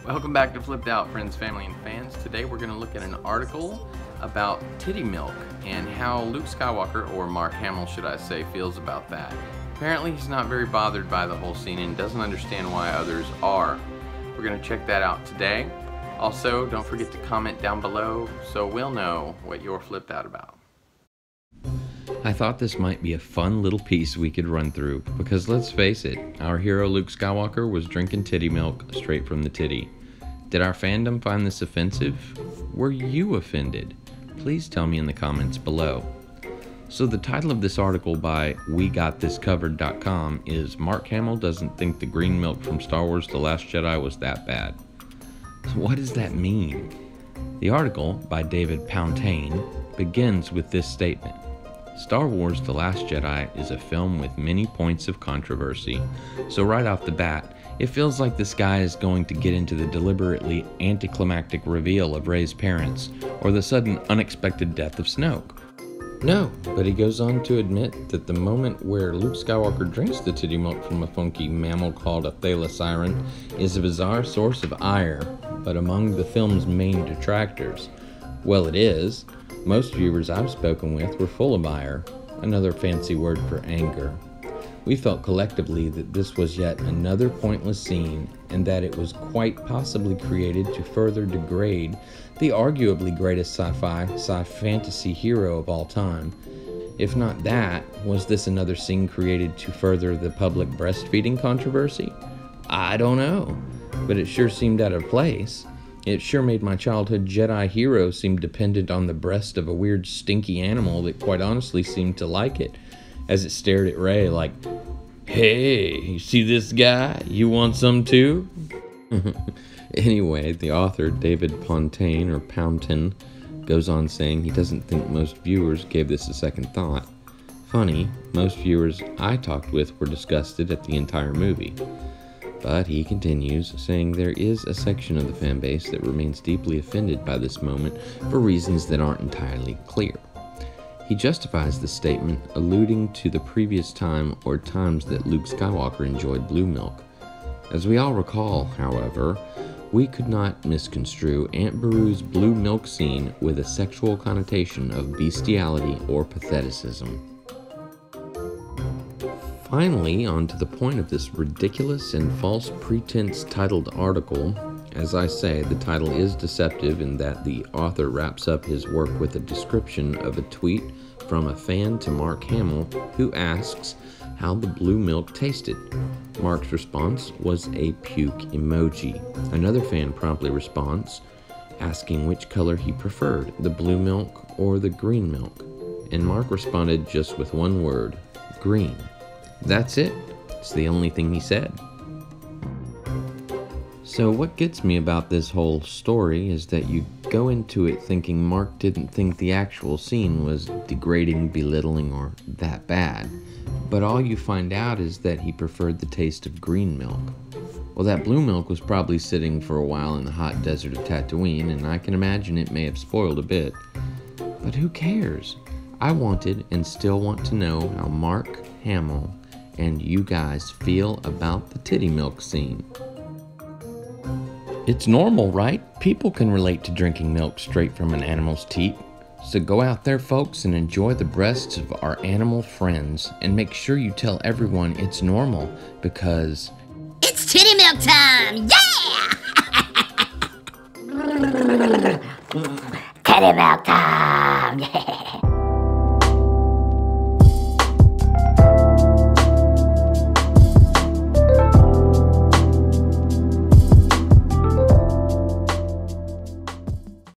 Welcome back to Flipped Out, friends, family, and fans. Today we're going to look at an article about titty milk and how Luke Skywalker, or Mark Hamill should I say, feels about that. Apparently he's not very bothered by the whole scene and doesn't understand why others are. We're going to check that out today. Also, don't forget to comment down below so we'll know what you're flipped out about. I thought this might be a fun little piece we could run through, because let's face it, our hero Luke Skywalker was drinking titty milk straight from the titty. Did our fandom find this offensive? Were you offended? Please tell me in the comments below. So the title of this article by WeGotThisCovered.com is Mark Hamill doesn't think the green milk from Star Wars The Last Jedi was that bad. So what does that mean? The article by David Pontaine begins with this statement. Star Wars The Last Jedi is a film with many points of controversy, so right off the bat, it feels like this guy is going to get into the deliberately anticlimactic reveal of Rey's parents, or the sudden unexpected death of Snoke. No, but he goes on to admit that the moment where Luke Skywalker drinks the titty milk from a funky mammal called a thalasiren is a bizarre source of ire, but among the film's main detractors. Well, it is. Most viewers I've spoken with were full of ire, another fancy word for anger. We felt collectively that this was yet another pointless scene, and that it was quite possibly created to further degrade the arguably greatest sci-fantasy hero of all time. If not that, was this another scene created to further the public breastfeeding controversy? I don't know, but it sure seemed out of place. It sure made my childhood Jedi hero seem dependent on the breast of a weird stinky animal that quite honestly seemed to like it, as it stared at Rey like, "Hey, you see this guy? You want some too?" Anyway, the author, David Pontaine, or Pountain, goes on saying he doesn't think most viewers gave this a second thought. Funny, most viewers I talked with were disgusted at the entire movie. But he continues, saying there is a section of the fanbase that remains deeply offended by this moment for reasons that aren't entirely clear. He justifies the statement, alluding to the previous time or times that Luke Skywalker enjoyed blue milk. As we all recall, however, we could not misconstrue Aunt Beru's blue milk scene with a sexual connotation of bestiality or patheticism. Finally, on to the point of this ridiculous and false pretense titled article. As I say, the title is deceptive in that the author wraps up his work with a description of a tweet from a fan to Mark Hamill, who asks how the blue milk tasted. Mark's response was a puke emoji. Another fan promptly responds, asking which color he preferred, the blue milk or the green milk. And Mark responded just with one word, green. That's it. It's the only thing he said. So what gets me about this whole story is that you go into it thinking Mark didn't think the actual scene was degrading, belittling, or that bad. But all you find out is that he preferred the taste of green milk. Well, that blue milk was probably sitting for a while in the hot desert of Tatooine, and I can imagine it may have spoiled a bit. But who cares? I wanted and still want to know how Mark Hamill and you guys feel about the titty milk scene. It's normal, right? People can relate to drinking milk straight from an animal's teat. So go out there, folks, and enjoy the breasts of our animal friends, and make sure you tell everyone it's normal, because it's titty milk time! Yeah! Titty milk time! Yeah!